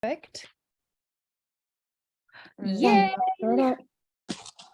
Perfect. Yay!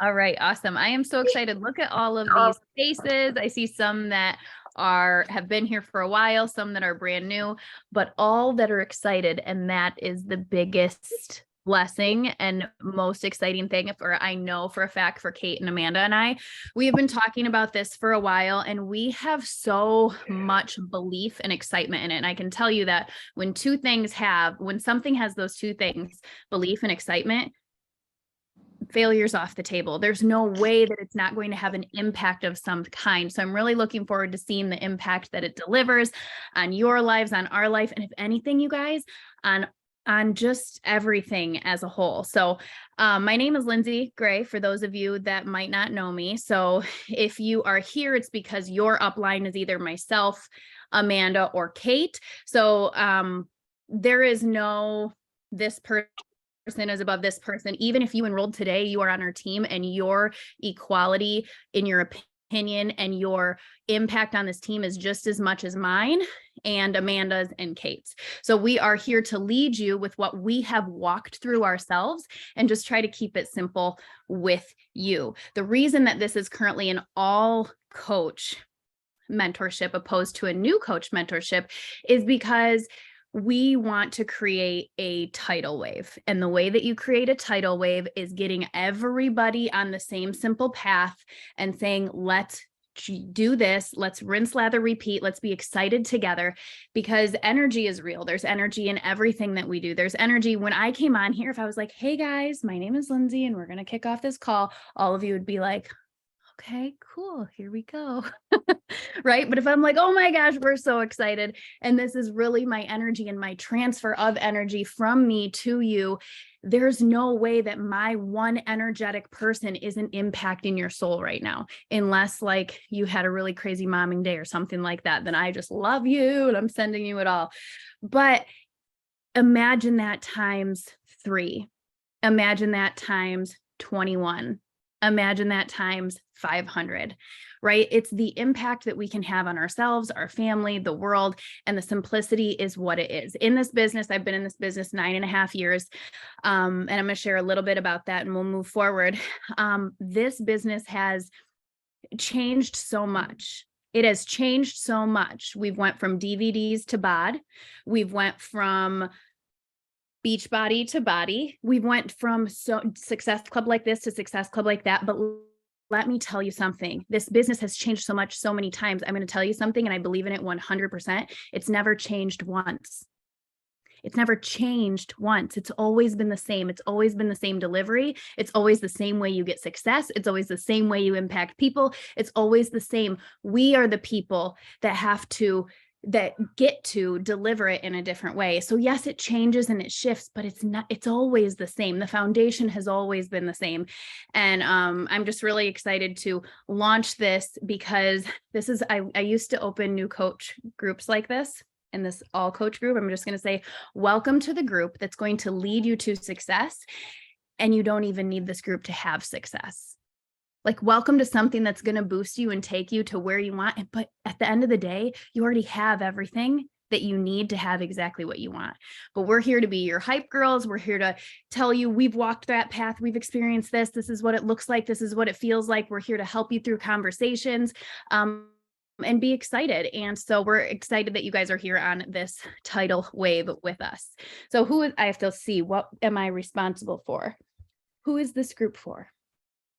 All right, awesome. I am so excited. Look at all of these faces. I see some that have been here for a while, some that are brand new, but all that are excited. And that is the biggest blessing and most exciting thing I know for a fact for Kate and Amanda and I. We have been talking about this for a while, and we have so much belief and excitement in it. And I can tell you that when something has those two things, belief and excitement, failure's off the table. There's no way that it's not going to have an impact of some kind. So I'm really looking forward to seeing the impact that it delivers on your lives, on our life, and if anything, you guys, on just everything as a whole. So my name is Lindsay Gray, for those of you that might not know me. So if you are here, it's because your upline is either myself, Amanda, or Kate. So there is no this person is above this person. Even if you enrolled today, you are on our team, and your equality in your opinion and your impact on this team is just as much as mine and Amanda's and Kate's. So we are here to lead you with what we have walked through ourselves and just try to keep it simple with you. The reason that this is currently an all coach mentorship opposed to a new coach mentorship is because we want to create a tidal wave. And the way that you create a tidal wave is getting everybody on the same simple path and saying, let's do this. Let's rinse, lather, repeat. Let's be excited together, because energy is real. There's energy in everything that we do. There's energy. When I came on here, if I was like, hey guys, my name is Lindsay and we're going to kick off this call, all of you would be like, okay, cool, here we go. Right? But if I'm like, oh my gosh, we're so excited, and this is really my energy and my transfer of energy from me to you, there's no way that my one energetic person isn't impacting your soul right now, unless like you had a really crazy momming day or something like that. Then I just love you and I'm sending you it all. But imagine that times 3. Imagine that times 21. Imagine that times 500, right? It's the impact that we can have on ourselves, our family, the world, and the simplicity is what it is. In this business, I've been in this business 9.5 years, and I'm going to share a little bit about that and we'll move forward. This business has changed so much. It has changed so much. We've went from DVDs to BOD. We've went from BODi to BODi. We went from success club like this to success club like that. But let me tell you something. This business has changed so much, so many times. I'm going to tell you something, and I believe in it 100%. It's never changed once. It's never changed once. It's always been the same. It's always been the same delivery. It's always the same way you get success. It's always the same way you impact people. It's always the same. We are the people that get to deliver it in a different way. So yes, it changes and it shifts, but it's always the same. The foundation has always been the same. And I'm just really excited to launch this, because I used to open new coach groups like this. In this all coach group, I'm just going to say, welcome to the group that's going to lead you to success. And you don't even need this group to have success. Like, welcome to something that's going to boost you and take you to where you want. But at the end of the day, you already have everything that you need to have exactly what you want. But we're here to be your hype girls. We're here to tell you we've walked that path. We've experienced this. This is what it looks like. This is what it feels like. We're here to help you through conversations and be excited. And so we're excited that you guys are here on this tidal wave with us. So I have to see, what am I responsible for? Who is this group for?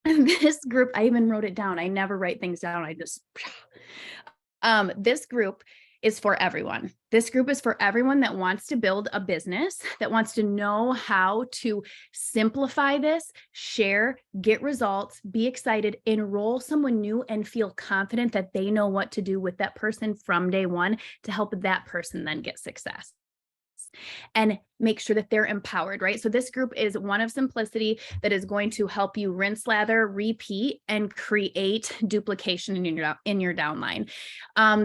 This group, I even wrote it down. I never write things down. This group is for everyone. This group is for everyone that wants to build a business, that wants to know how to simplify this, share, get results, be excited, enroll someone new, and feel confident that they know what to do with that person from day one to help that person then get success. And make sure that they're empowered, right? So this group is one of simplicity that is going to help you rinse, lather, repeat, and create duplication in your downline.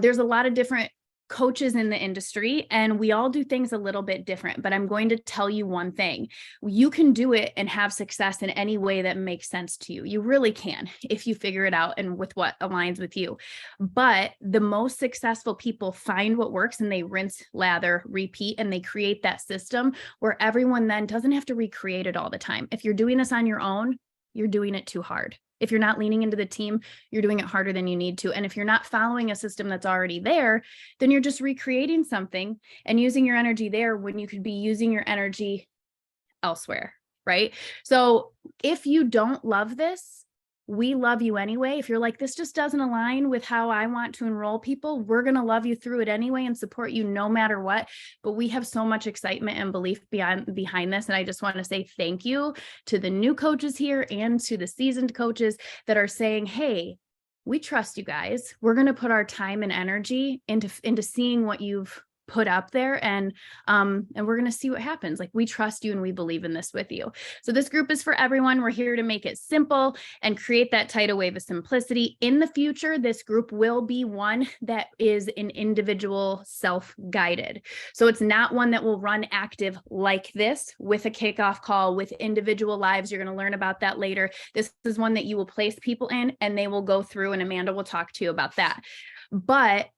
There's a lot of different coaches in the industry, and we all do things a little bit different, but I'm going to tell you one thing. You can do it and have success in any way that makes sense to you. You really can, if you figure it out and with what aligns with you. But the most successful people find what works and they rinse, lather, repeat, and they create that system where everyone then doesn't have to recreate it all the time. If you're doing this on your own, you're doing it too hard. If you're not leaning into the team, you're doing it harder than you need to. And if you're not following a system that's already there, then you're just recreating something and using your energy there when you could be using your energy elsewhere, right? So if you don't love this, we love you anyway. If you're like, this just doesn't align with how I want to enroll people, we're going to love you through it anyway and support you no matter what. But we have so much excitement and belief behind this. And I just want to say thank you to the new coaches here and to the seasoned coaches that are saying, hey, we trust you guys. We're going to put our time and energy into seeing what you've put up there, and we're going to see what happens. Like, we trust you and we believe in this with you. So this group is for everyone. We're here to make it simple and create that tidal wave of simplicity. In the future, this group will be one that is an individual self-guided. So it's not one that will run active like this with a kickoff call with individual lives. You're going to learn about that later. This is one that you will place people in and they will go through, and Amanda will talk to you about that. But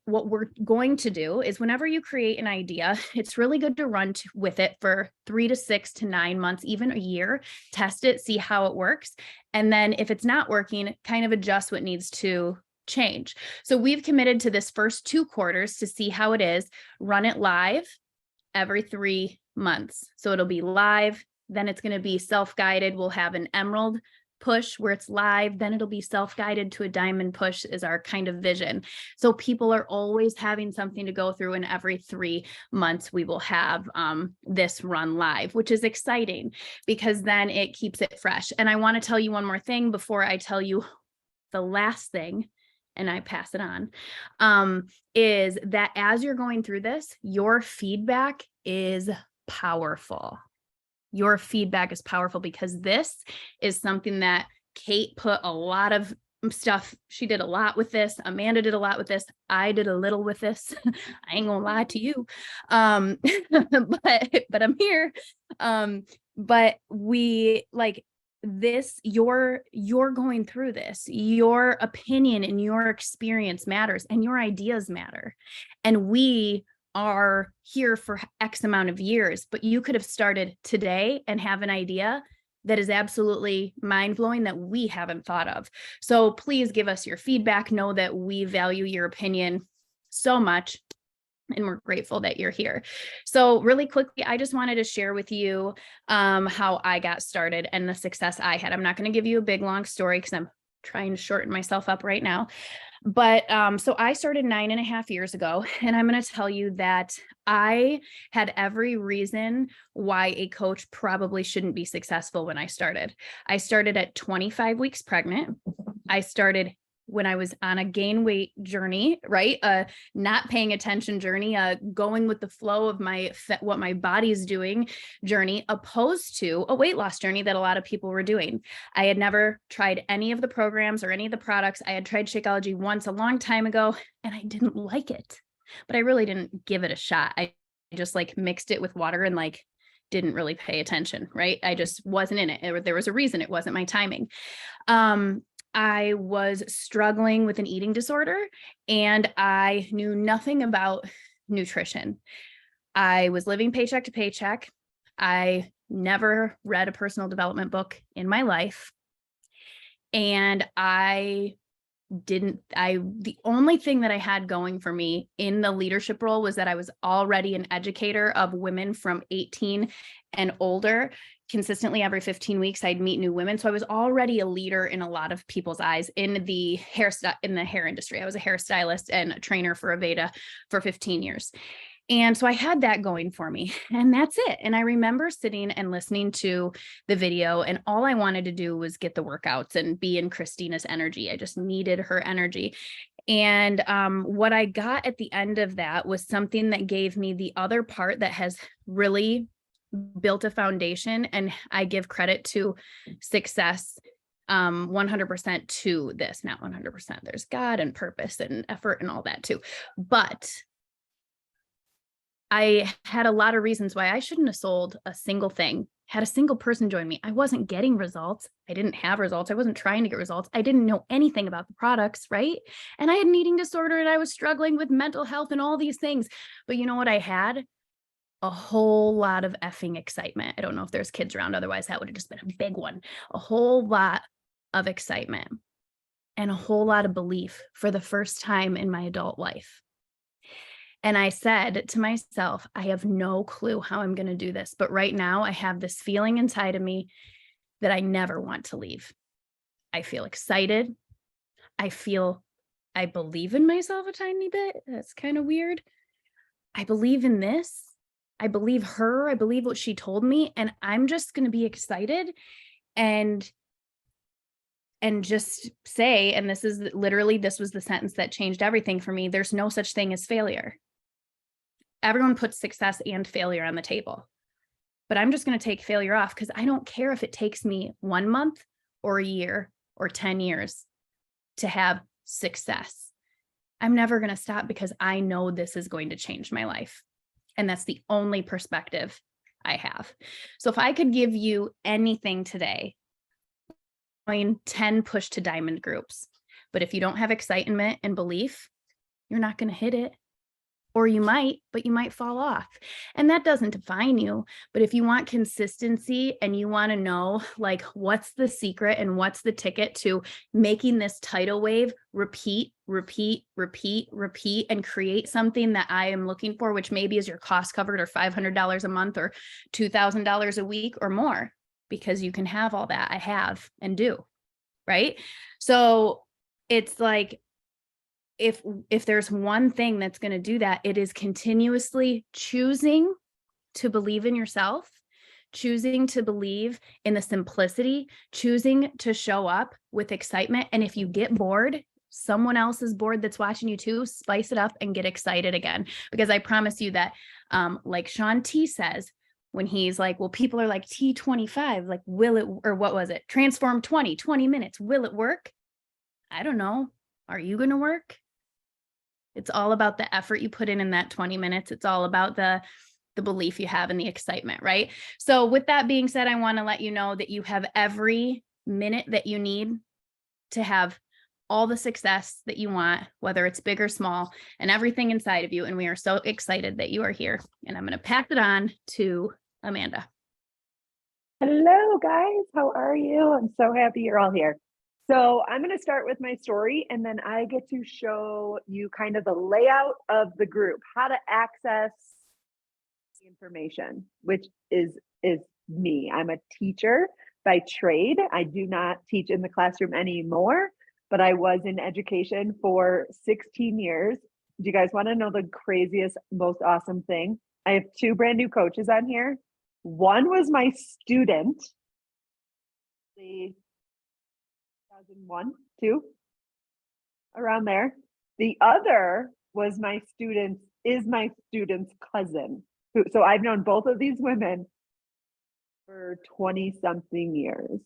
what we're going to do is, whenever you create an idea, it's really good to run with it for 3 to 6 to 9 months, even a year, test it, see how it works. And then if it's not working, kind of adjust what needs to change. So we've committed to this first 2 quarters to see how it is, run it live every 3 months. So it'll be live, then it's going to be self-guided. We'll have an emerald push where it's live, then it'll be self-guided to a diamond push is our kind of vision. So people are always having something to go through, and every 3 months we will have this run live, which is exciting because then it keeps it fresh. And I want to tell you one more thing before I tell you the last thing, and I pass it on, is that as you're going through this, your feedback is powerful. Your feedback is powerful because this is something that Kate put a lot of stuff. She did a lot with this. Amanda did a lot with this. I did a little with this. I ain't gonna lie to you. But I'm here. But we like this, you're going through this. Your opinion and your experience matters, and your ideas matter. And we are here for X amount of years, but you could have started today and have an idea that is absolutely mind-blowing that we haven't thought of. So please give us your feedback. Know that we value your opinion so much, and we're grateful that you're here. So really quickly, I just wanted to share with you how I got started and the success I had. I'm not going to give you a big, long story because I'm trying to shorten myself up right now. But so I started 9.5 years ago, and I'm going to tell you that I had every reason why a coach probably shouldn't be successful when I started. I started at 25 weeks pregnant. I started when I was on a gain weight journey, right? Not paying attention journey, going with the flow of what my body's doing journey, opposed to a weight loss journey that a lot of people were doing. I had never tried any of the programs or any of the products. I had tried Shakeology once a long time ago, and I didn't like it, but I really didn't give it a shot. I just like mixed it with water and like didn't really pay attention, right? I just wasn't in it. There was a reason. It wasn't my timing. I was struggling with an eating disorder, and I knew nothing about nutrition. I was living paycheck to paycheck. I never read a personal development book in my life. And the only thing that I had going for me in the leadership role was that I was already an educator of women from 18 and older. Consistently every 15 weeks, I'd meet new women. So I was already a leader in a lot of people's eyes in the hair industry. I was a hairstylist and a trainer for Aveda for 15 years. And so I had that going for me, and that's it. And I remember sitting and listening to the video, and all I wanted to do was get the workouts and be in Christina's energy. I just needed her energy. And what I got at the end of that was something that gave me the other part that has really built a foundation. And I give credit to success 100% to this, not 100%. There's God and purpose and effort and all that too. But I had a lot of reasons why I shouldn't have sold a single thing, had a single person join me. I wasn't getting results. I didn't have results. I wasn't trying to get results. I didn't know anything about the products, right? And I had an eating disorder and I was struggling with mental health and all these things. But you know what I had? A whole lot of effing excitement. I don't know if there's kids around. Otherwise, that would have just been a big one. A whole lot of excitement and a whole lot of belief for the first time in my adult life. And I said to myself, I have no clue how I'm going to do this. But right now I have this feeling inside of me that I never want to leave. I feel excited. I believe in myself a tiny bit. That's kind of weird. I believe in this. I believe her. I believe what she told me. And I'm just going to be excited and just say, and this was the sentence that changed everything for me. There's no such thing as failure. Everyone puts success and failure on the table, but I'm just going to take failure off because I don't care if it takes me 1 month or a year or 10 years to have success. I'm never going to stop because I know this is going to change my life. And that's the only perspective I have. So if I could give you anything today, join 10 push to diamond groups. But if you don't have excitement and belief, you're not going to hit it. Or you might, but you might fall off. And that doesn't define you. But if you want consistency and you want to know like what's the secret and what's the ticket to making this tidal wave repeat, and create something that I am looking for, which maybe is your cost covered or $500 a month or $2,000 a week or more, because you can have all that I have and do, right? So it's like, if there's one thing that's going to do that, it is continuously choosing to believe in yourself, choosing to believe in the simplicity, choosing to show up with excitement. And if you get bored, someone else is bored that's watching you too, spice it up and get excited again. Because I promise you that, like Sean T says, when he's like, well, people are like T25, like, will it, or what was it? Transform 20 minutes. Will it work? I don't know. Are you going to work? It's all about the effort you put in that 20 minutes. It's all about the belief you have and the excitement, right? So with that being said, I want to let you know that you have every minute that you need to have all the success that you want, whether it's big or small, and everything inside of you. And we are so excited that you are here. And I'm going to pass it on to Amanda. Hello, guys. How are you? I'm so happy you're all here. So I'm going to start with my story, and then I get to show you kind of the layout of the group, how to access the information, which is me. I'm a teacher by trade. I do not teach in the classroom anymore, but I was in education for 16 years. Do you guys want to know the craziest, most awesome thing? I have 2 brand new coaches on here. One was my student, 2001, 2, around there. The other was my student's cousin. So I've known both of these women for 20 something years,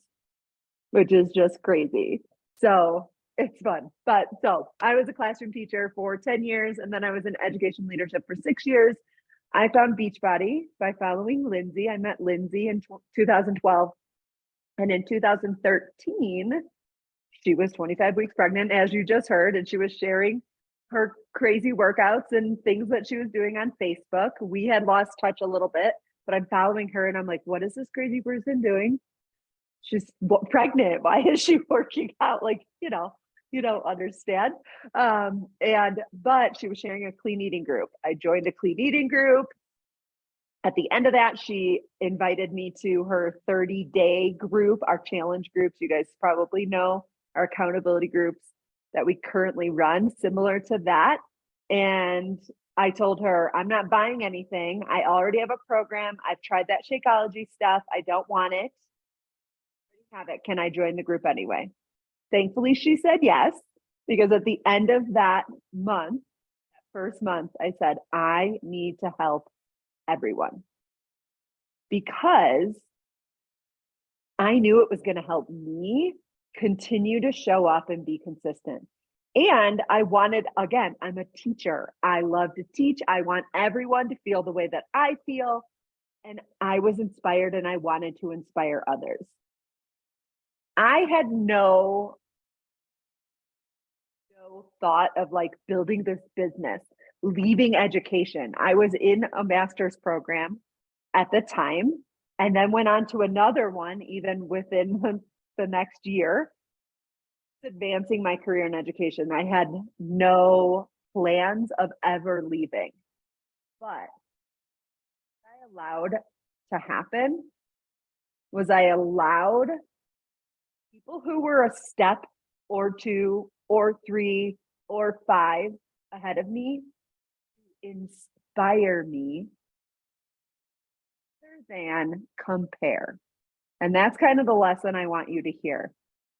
which is just crazy. So it's fun. But so I was a classroom teacher for 10 years, and then I was in education leadership for 6 years. I found Beachbody by following Lindsay. I met Lindsay in 2012. And in 2013, she was 25 weeks pregnant, as you just heard, and she was sharing her crazy workouts and things that she was doing on Facebook. We had lost touch a little bit, but I'm following her and I'm like, what is this crazy person doing? She's pregnant. Why is she working out? Like, you don't understand. But she was sharing a clean eating group. I joined a clean eating group. At the end of that, she invited me to her 30-day group, our challenge groups. You guys probably know our accountability groups that we currently run, similar to that. And I told her, I'm not buying anything. I already have a program. I've tried that Shakeology stuff. I don't want it. I have it. Can I join the group anyway? Thankfully, she said yes, because at the end of that month, that first month, I said, I need to help everyone, because I knew it was going to help me continue to show up and be consistent. And I wanted, again, I'm a teacher. I love to teach. I want everyone to feel the way that I feel. And I was inspired and I wanted to inspire others. I had no thought of like building this business, leaving education. I was in a master's program at the time and then went on to another one even within the next year, advancing my career in education. I had no plans of ever leaving, but what I allowed to happen was I allowed people who were a step or two or three or five ahead of me to inspire me rather than compare. And that's kind of the lesson I want you to hear,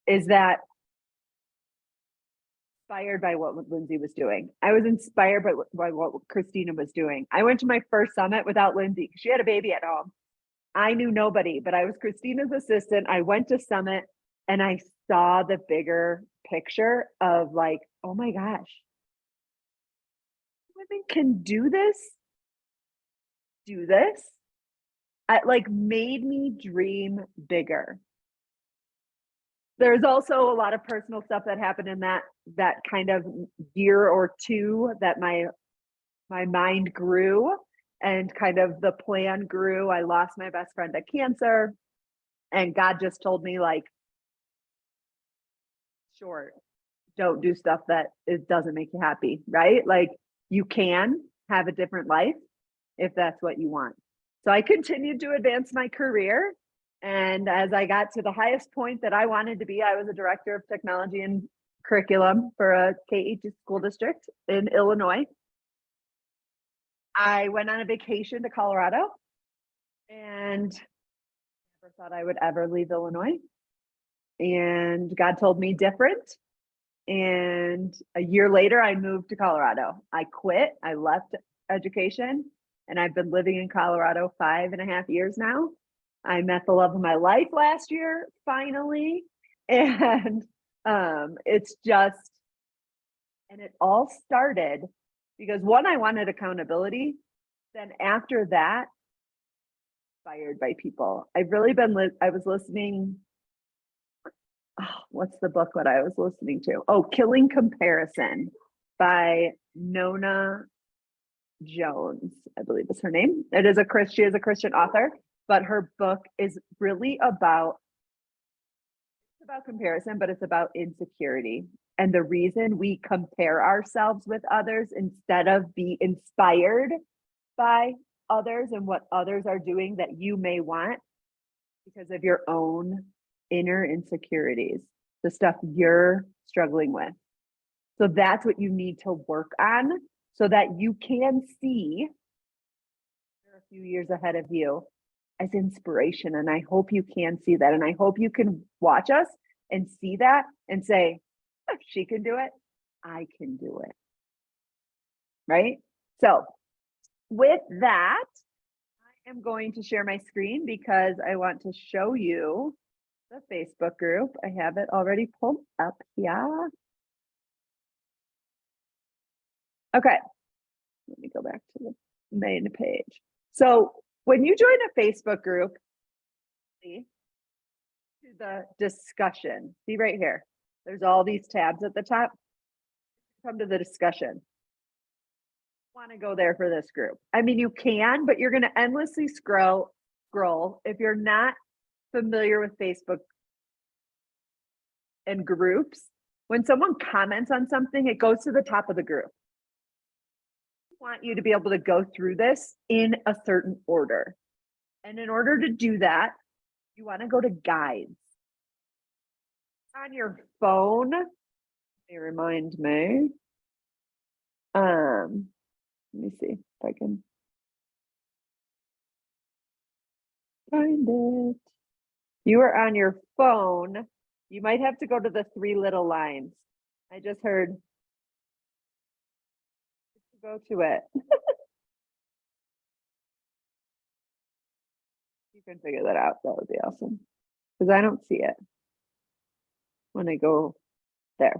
is that inspired by what Lindsay was doing. I was inspired by what Christina was doing. I went to my first summit without Lindsay. She had a baby at home. I knew nobody, but I was Christina's assistant. I went to summit and I saw the bigger picture of like, oh my gosh, women can do this. It like made me dream bigger. There's also a lot of personal stuff that happened in that kind of year or two that my mind grew and kind of the plan grew. I lost my best friend to cancer and God just told me like, short, don't do stuff that it doesn't make you happy, right? Like you can have a different life if that's what you want. So I continued to advance my career. And as I got to the highest point that I wanted to be, I was a director of technology and curriculum for a K-8 school district in Illinois. I went on a vacation to Colorado and never thought I would ever leave Illinois. And God told me different. And a year later, I moved to Colorado. I quit, I left education, and I've been living in Colorado 5.5 years now. I met the love of my life last year, finally. And it's just, and it all started because one, I wanted accountability. Then after that, inspired by people. I've really been, I was listening. Oh, what's the book that I was listening to? Oh, Killing Comparison by Nona Jones, I believe is her name. She is a Christian author, but her book is really about comparison, but it's about insecurity. And the reason we compare ourselves with others instead of be inspired by others and what others are doing that you may want because of your own inner insecurities, the stuff you're struggling with. So that's what you need to work on so that you can see a few years ahead of you as inspiration. And I hope you can see that. And I hope you can watch us and see that and say, if she can do it, I can do it. Right? So with that, I am going to share my screen because I want to show you the Facebook group. I have it already pulled up here. Okay, let me go back to the main page. So when you join a Facebook group, see to the discussion. See right here. There's all these tabs at the top. Come to the discussion. Want to go there for this group. I mean, you can, but you're going to endlessly scroll. If you're not familiar with Facebook and groups, when someone comments on something, it goes to the top of the group. I want you to be able to go through this in a certain order. And in order to do that, you want to go to guides. On your phone, they remind me. Let me see if I can find it. You are on your phone. You might have to go to the 3 little lines. I just heard. Go to it. You can figure that out. That would be awesome. Because I don't see it. when I go there.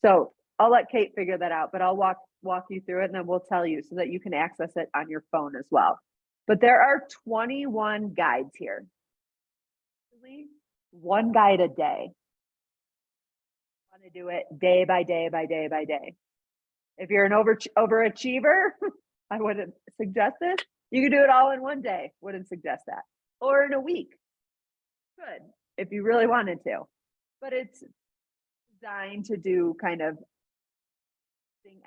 So I'll let Kate figure that out, but I'll walk you through it and then we'll tell you so that you can access it on your phone as well. But there are 21 guides here. One guide a day. I want to do it day by day by day by day. If you're an overachiever, I wouldn't suggest this. You can do it all in one day. Wouldn't suggest that. Or in a week. Good, if you really wanted to. But it's designed to do kind of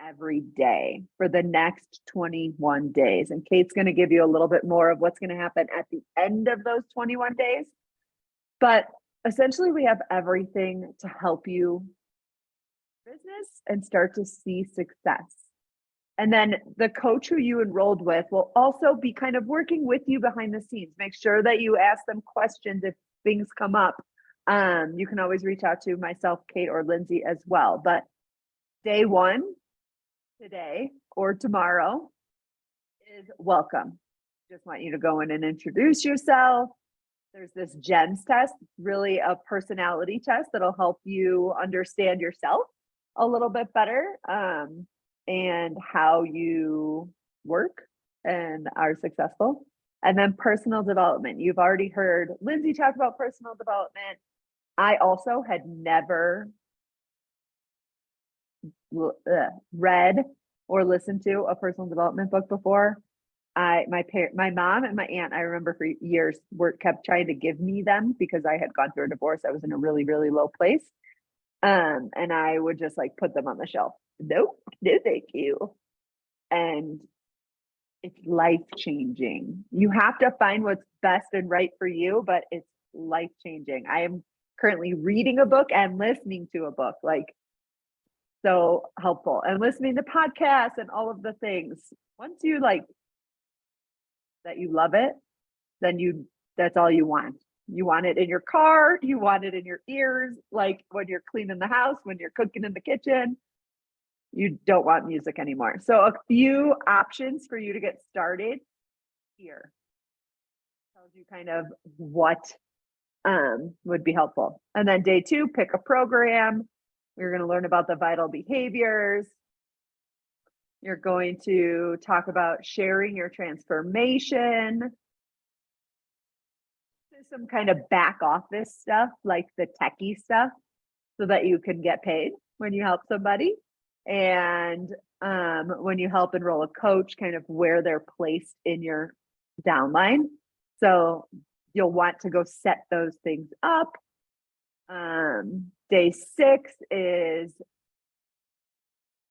every day for the next 21 days. And Kate's going to give you a little bit more of what's going to happen at the end of those 21 days. But essentially, we have everything to help you business and start to see success. And then the coach who you enrolled with will also be kind of working with you behind the scenes. Make sure that you ask them questions if things come up. You can always reach out to myself, Kate, or Lindsay as well. But day one, today or tomorrow, is welcome. Just want you to go in and introduce yourself. There's this GEMS test, really a personality test that'll help you understand yourself a little bit better, and how you work and are successful. And then personal development. You've already heard Lindsay talk about personal development. I also had never read or listened to a personal development book before. My mom and my aunt, I remember for years, kept trying to give me them because I had gone through a divorce. I was in a really, really low place. And I would just like put them on the shelf. Nope, no, thank you. And it's life-changing. You have to find what's best and right for you, but it's life-changing. I am currently reading a book and listening to a book, like so helpful, and listening to podcasts and all of the things. Once you like that, you love it, then that's all you want. You want it in your car, you want it in your ears, like when you're cleaning the house, when you're cooking in the kitchen. You don't want music anymore. So a few options for you to get started here. Tells you kind of what would be helpful. And then day two, pick a program. We're going to learn about the vital behaviors. You're going to talk about sharing your transformation. There's some kind of back office stuff, like the techie stuff, so that you can get paid when you help somebody. And when you help enroll a coach, kind of where they're placed in your downline. So you'll want to go set those things up. Day 6 is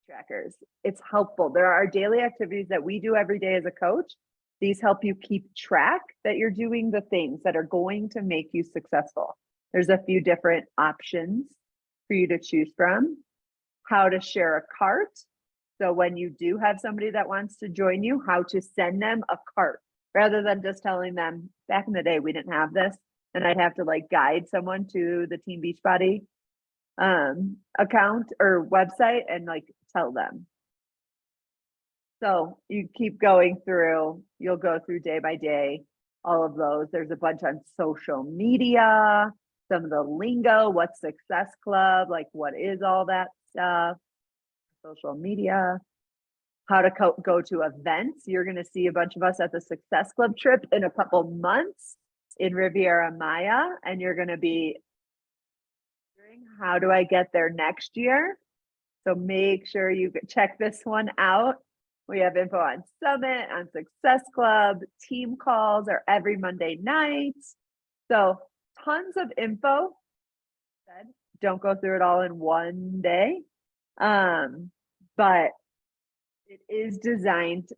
trackers. It's helpful. There are daily activities that we do every day as a coach. These help you keep track that you're doing the things that are going to make you successful. There's a few different options for you to choose from. How to share a cart. So when you do have somebody that wants to join you, how to send them a cart rather than just telling them. Back in the day, we didn't have this, and I'd have to like guide someone to the Team Beachbody account or website and like tell them. So you keep going through, you'll go through day by day, all of those. There's a bunch on social media, some of the lingo, what's Success Club, like what is all that stuff, social media, how to go to events. You're going to see a bunch of us at the Success Club trip in a couple months in Riviera Maya, and you're going to be wondering, how do I get there next year? So make sure you check this one out. We have info on Summit, on Success Club, team calls are every Monday night. So tons of info. Don't go through it all in one day. But it is designed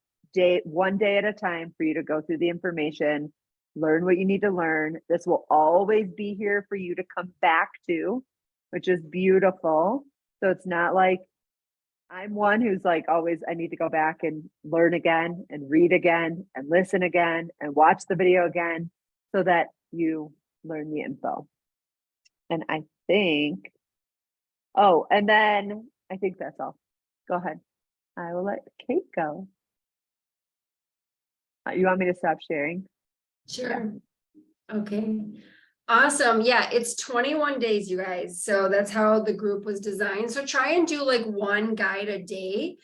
one day at a time for you to go through the information, learn what you need to learn. This will always be here for you to come back to, which is beautiful. So it's not like I'm one who's like always, I need to go back and learn again and read again and listen again and watch the video again so that you learn the info. And I think, and then I think that's all. Go ahead. I will let Kate go. You want me to stop sharing? Sure. Okay. Awesome. Yeah, it's 21 days, you guys. So that's how the group was designed. So try and do like one guide a day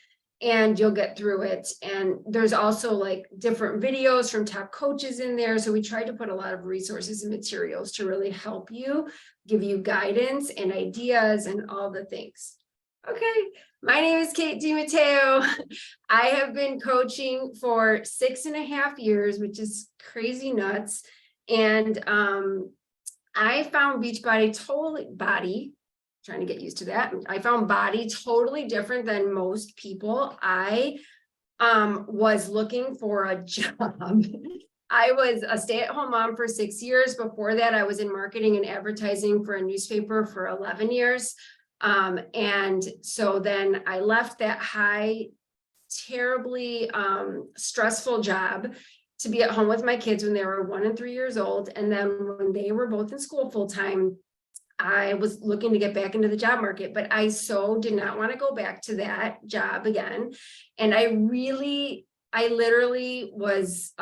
and you'll get through it. And there's also like different videos from top coaches in there. So we tried to put a lot of resources and materials to really help you, give you guidance and ideas and all the things. Okay, my name is Kate DiMatteo. I have been coaching for 6.5 years, which is crazy nuts. And I found BODi, trying to get used to that. I found BODi totally different than most people. I was looking for a job. I was a stay-at-home mom for 6 years. Before that, I was in marketing and advertising for a newspaper for 11 years. And so then I left that terribly stressful job to be at home with my kids when they were 1 and 3 years old. And then when they were both in school full time, I was looking to get back into the job market, but I so did not want to go back to that job again. And I literally was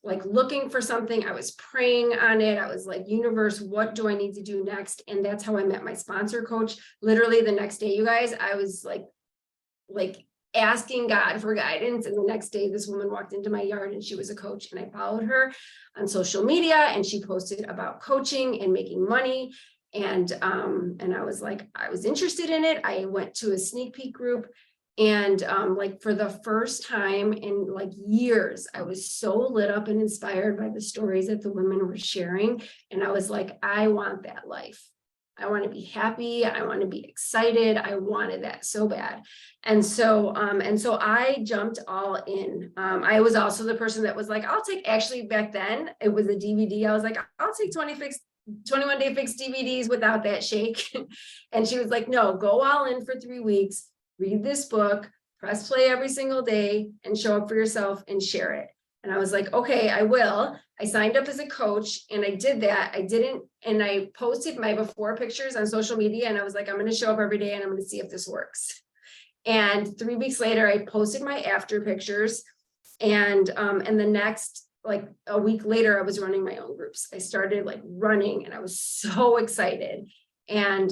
like looking for something. I was praying on it. I was like, universe, what do I need to do next? And that's how I met my sponsor coach. Literally the next day, you guys, I was like asking God for guidance. And the next day, this woman walked into my yard and she was a coach, and I followed her on social media and she posted about coaching and making money. And I was like, I was interested in it. I went to a sneak peek group, and like for the first time in like years, I was so lit up and inspired by the stories that the women were sharing. And I was like, I want that life. I want to be happy. I want to be excited. I wanted that so bad. And so I jumped all in. I was also the person that was like, actually back then it was a DVD. I was like, I'll take 21-day fixed DVDs without that shake. And she was like, no, go all in for 3 weeks, read this book, press play every single day and show up for yourself and share it. And I was like, okay, I will. I signed up as a coach and I did that. And I posted my before pictures on social media, and I was like, I'm going to show up every day and I'm going to see if this works. And 3 weeks later, I posted my after pictures. And the next, like a week later, I was running my own groups. I started like running and I was so excited. And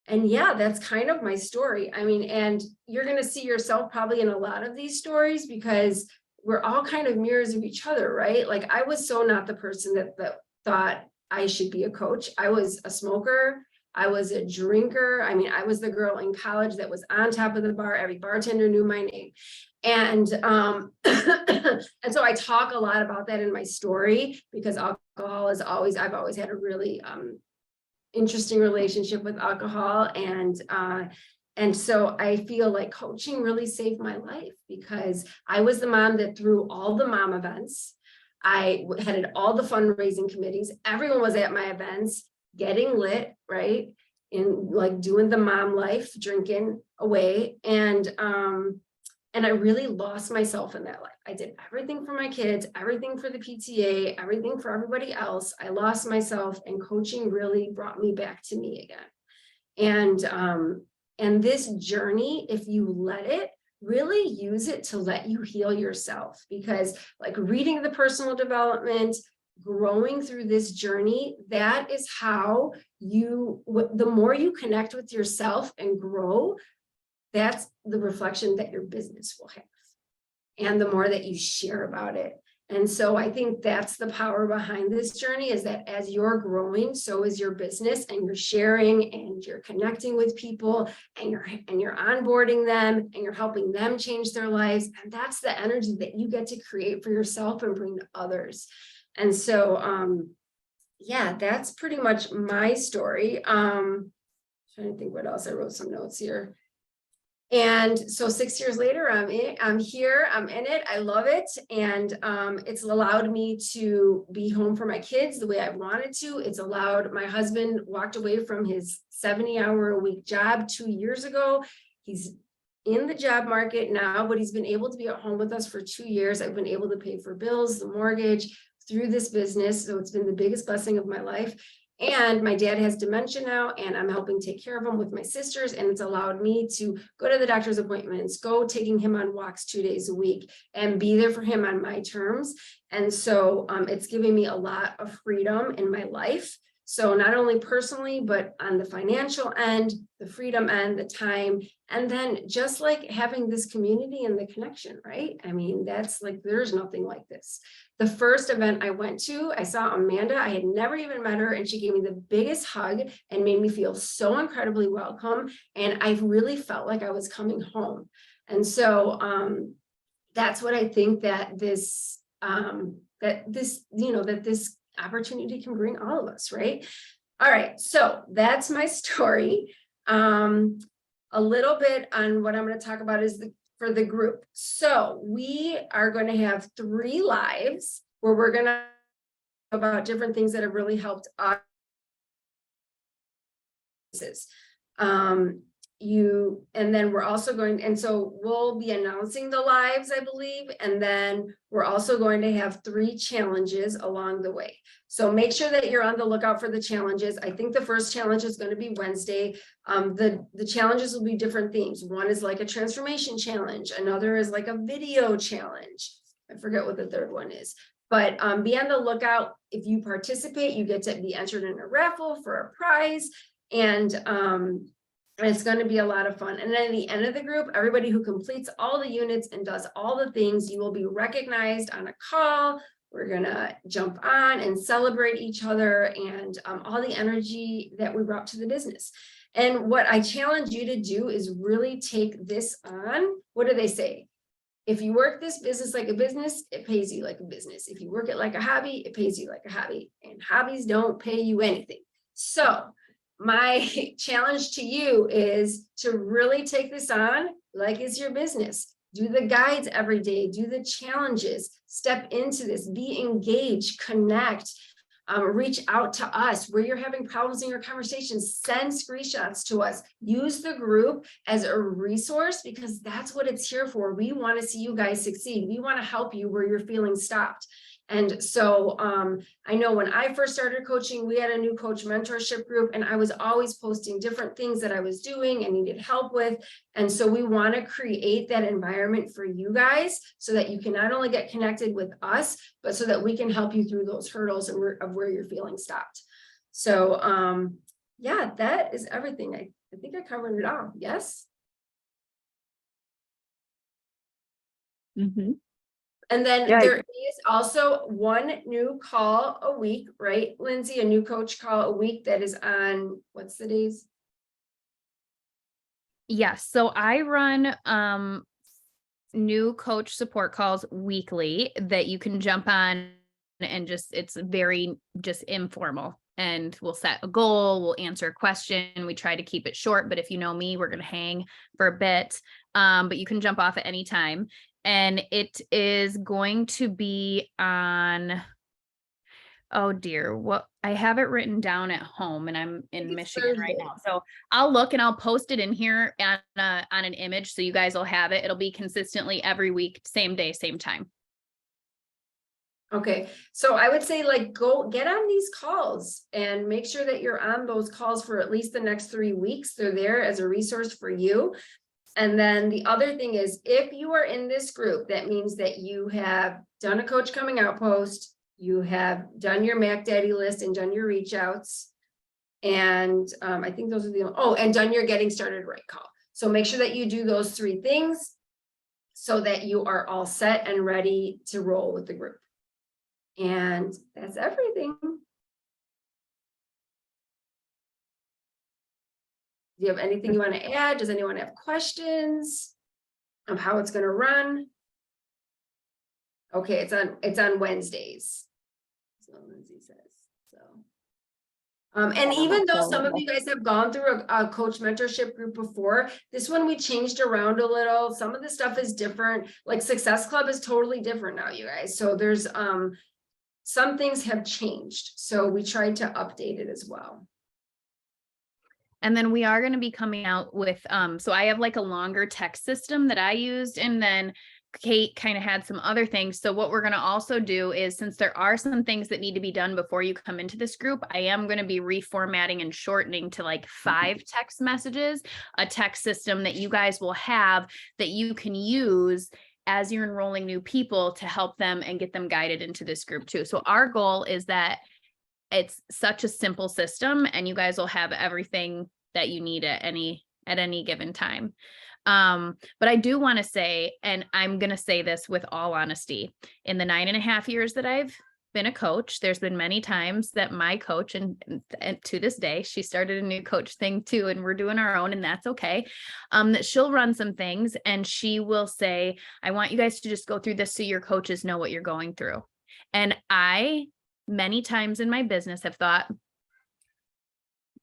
yeah, that's kind of my story. I mean, and you're going to see yourself probably in a lot of these stories because we're all kind of mirrors of each other, right? Like I was so not the person that thought I should be a coach. I was a smoker. I was a drinker. I mean, I was the girl in college that was on top of the bar. Every bartender knew my name. And and so I talk a lot about that in my story because alcohol is I've always had a really interesting relationship with alcohol. And so I feel like coaching really saved my life because I was the mom that threw all the mom events. I headed all the fundraising committees. Everyone was at my events, getting lit, right? In like doing the mom life, drinking away. And I really lost myself in that life. I did everything for my kids, everything for the PTA, everything for everybody else. I lost myself, and coaching really brought me back to me again. And this journey, if you let it, really use it to let you heal yourself, because like reading the personal development, growing through this journey, that is how the more you connect with yourself and grow, that's the reflection that your business will have. And the more that you share about it. And so I think that's the power behind this journey, is that as you're growing, so is your business, and you're sharing and you're connecting with people and you're onboarding them and you're helping them change their lives. And that's the energy that you get to create for yourself and bring to others. And so, yeah, that's pretty much my story. Trying to think what else. I wrote some notes here. And so 6 years later, I'm here, I'm in it, I love it. And it's allowed me to be home for my kids the way I wanted to. It's allowed, my husband walked away from his 70-hour-a-week job 2 years ago. He's in the job market now, but he's been able to be at home with us for 2 years. I've been able to pay for bills, the mortgage through this business. So it's been the biggest blessing of my life. And my dad has dementia now, and I'm helping take care of him with my sisters. And it's allowed me to go to the doctor's appointments, go taking him on walks 2 days a week, and be there for him on my terms. And so it's giving me a lot of freedom in my life. So not only personally, but on the financial end, the freedom end, the time, and then just like having this community and the connection, right? I mean, that's like, there's nothing like this. The first event I went to, I saw Amanda. I had never even met her, and she gave me the biggest hug and made me feel so incredibly welcome. And I really felt like I was coming home. And so that's what I think that this opportunity can bring all of us, right? All right, so that's my story. A little bit on what I'm going to talk about is for the group. So we are going to have 3 lives where we're going to talk about different things that have really helped us. And then we're also going, and so we'll be announcing the lives, I believe, and then we're also going to have 3 challenges along the way. So make sure that you're on the lookout for the challenges. I think the first challenge is going to be Wednesday. The challenges will be different themes. One is like a transformation challenge. Another is like a video challenge. I forget what the third one is, but be on the lookout. If you participate, you get to be entered in a raffle for a prize. And it's going to be a lot of fun. And then at the end of the group, everybody who completes all the units and does all the things, you will be recognized on a call. We're going to jump on and celebrate each other and all the energy that we brought to the business. And what I challenge you to do is really take this on. What do they say? If you work this business like a business, it pays you like a business. If you work it like a hobby, it pays you like a hobby. And hobbies don't pay you anything. So my challenge to you is to really take this on like it's your business. Do the guides every day, do the challenges, step into this, be engaged, connect, reach out to us where you're having problems in your conversations, send screenshots to us, use the group as a resource because that's what it's here for. We want to see you guys succeed. We want to help you where you're feeling stopped. And so I know when I first started coaching, we had a new coach mentorship group, and I was always posting different things that I was doing and needed help with. And so we want to create that environment for you guys so that you can not only get connected with us, but so that we can help you through those hurdles of where you're feeling stopped. So yeah, that is everything. I think I covered it all. Yes. Mm-hmm. And then there is also 1 new call a week, right, Lindsay? A new coach call a week that is on, what's the days? Yes. So I run new coach support calls weekly that you can jump on and it's very just informal. And we'll set a goal, we'll answer a question. We try to keep it short, but if you know me, we're going to hang for a bit. But you can jump off at any time. And it is going to be on, oh dear, what I have it written down at home and I'm in Michigan right now. So I'll look and I'll post it in here on an image. So you guys will have it. It'll be consistently every week, same day, same time. Okay. So I would say like go get on these calls and make sure that you're on those calls for at least the next 3 weeks. They're there as a resource for you. And then the other thing is, if you are in this group, that means that you have done a coach coming out post, you have done your Mac Daddy list and done your reach outs. And I think those are and done your getting started right call. So make sure that you do those 3 things so that you are all set and ready to roll with the group. And that's everything. Do you have anything you want to add? Does anyone have questions of how it's going to run? Okay, it's on Wednesdays. So Lindsay says so. And even though some of you guys have gone through a coach mentorship group before, this one we changed around a little. Some of the stuff is different. Like Success Club is totally different now, you guys. So there's some things have changed. So we tried to update it as well. And then we are going to be coming out with, so I have like a longer text system that I used, and then Kate kind of had some other things. So what we're going to also do is, since there are some things that need to be done before you come into this group, I am going to be reformatting and shortening to like 5 text messages, a text system that you guys will have that you can use as you're enrolling new people to help them and get them guided into this group too. So our goal is that it's such a simple system and you guys will have everything that you need at any given time. But I do want to say, and I'm going to say this with all honesty, in the 9.5 years that I've been a coach, there's been many times that my coach, and to this day, she started a new coach thing too, and we're doing our own, and that's okay. That she'll run some things and she will say, I want you guys to just go through this so your coaches know what you're going through. And I, many times in my business, have thought,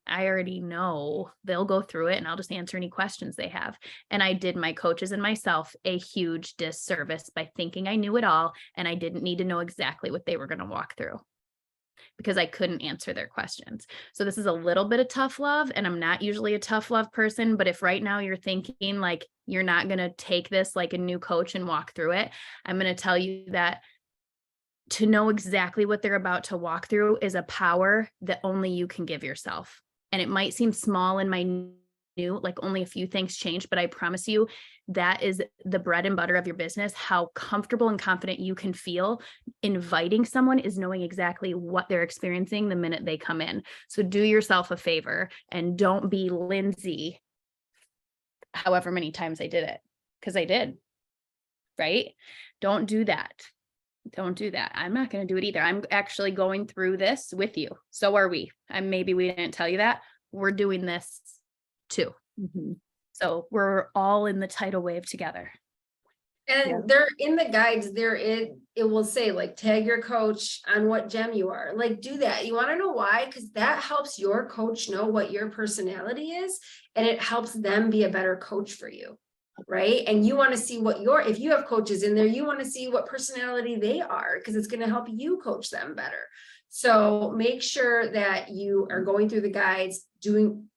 I already know they'll go through it and I'll just answer any questions they have. And I did my coaches and myself a huge disservice by thinking I knew it all and I didn't need to know exactly what they were going to walk through because I couldn't answer their questions. So this is a little bit of tough love, and I'm not usually a tough love person, but if right now you're thinking like you're not going to take this like a new coach and walk through it, I'm going to tell you that to know exactly what they're about to walk through is a power that only you can give yourself. And it might seem small and minute, like only a few things change, but I promise you that is the bread and butter of your business. How comfortable and confident you can feel inviting someone is knowing exactly what they're experiencing the minute they come in. So do yourself a favor and don't be Lindsay, however many times I did it, because I did, right? Don't do that. Don't do that. I'm not going to do it either. I'm actually going through this with you. So are we. And maybe we didn't tell you that. We're doing this too. Mhm. So we're all in the tidal wave together. And Yeah. they're in the guides, it will say like tag your coach on what gem you are. Like do that. You want to know why? Because that helps your coach know what your personality is, and it helps them be a better coach for you. Right. And you want to see what if you have coaches in there, you want to see what personality they are, because it's going to help you coach them better. So make sure that you are going through the guides,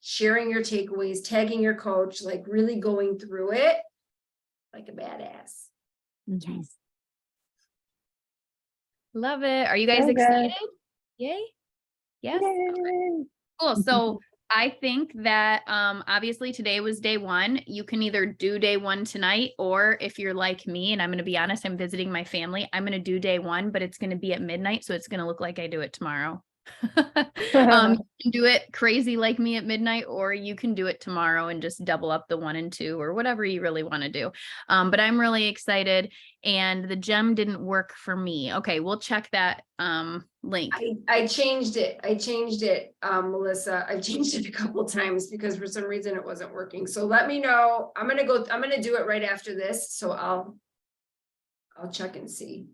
sharing your takeaways, tagging your coach, like really going through it like a badass. Mhm. Love it. Are you guys So good. excited? Yay. Yes. Yay. Cool. So I think that obviously today was day 1. You can either do day 1 tonight, or if you're like me, and I'm going to be honest, I'm visiting my family, I'm going to do day 1, but it's going to be at midnight. So it's going to look like I do it tomorrow. You can do it crazy like me at midnight, or you can do it tomorrow and just double up the 1 and 2 or whatever you really want to do. But I'm really excited, and the gem didn't work for me. Okay, we'll check that link. I changed it, Melissa. I've changed it a couple times because for some reason it wasn't working. So let me know. I'm gonna do it right after this. So I'll check and see.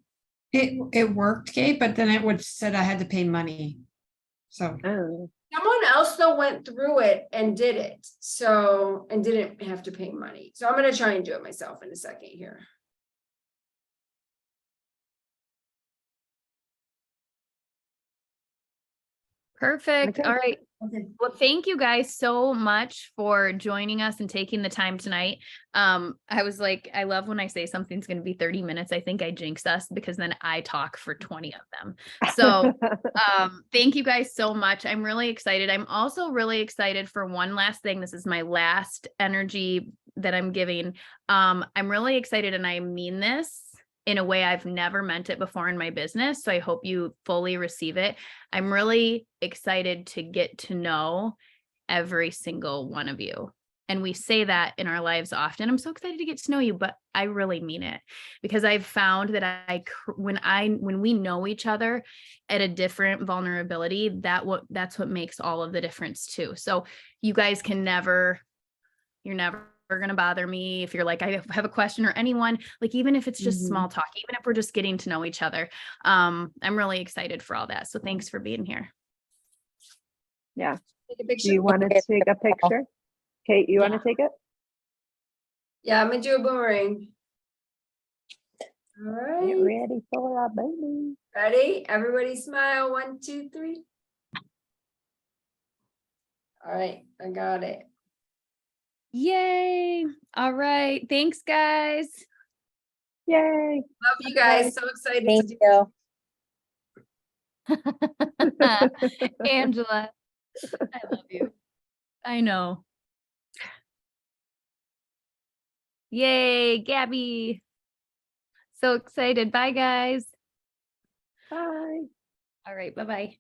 It worked, Kate, but then it said I had to pay money. So Oh. Someone else though went through it and did it, and didn't have to pay money. So I'm gonna try and do it myself in a second here. Perfect. Okay. All right. Okay. Well, thank you guys so much for joining us and taking the time tonight. I was like, I love when I say something's going to be 30 minutes. I think I jinx us because then I talk for 20 of them. So thank you guys so much. I'm really excited. I'm also really excited for one last thing. This is my last energy that I'm giving. I'm really excited, and I mean this in a way I've never meant it before in my business. So I hope you fully receive it. I'm really excited to get to know every single one of you. And we say that in our lives often. I'm so excited to get to know you, but I really mean it, because I've found that when we know each other at a different vulnerability, that's what makes all of the difference too. So you guys you're never going to bother me if you're like, I have a question, or anyone, like, even if it's just small talk, even if we're just getting to know each other. I'm really excited for all that. So thanks for being here. Yeah. Take a picture. Do you want to take a picture? Kate, you want to take it? Yeah, I'm gonna do a boomerang. All Get right, ready for a baby. ready? Everybody smile. 1, 2, 3. All right, I got it. Yay. All right. Thanks, guys. Yay. Love you guys. So excited to Thank do you. Angela, I love you. I know. Yay, Gabby. So excited. Bye, guys. Bye. All right. Bye-bye.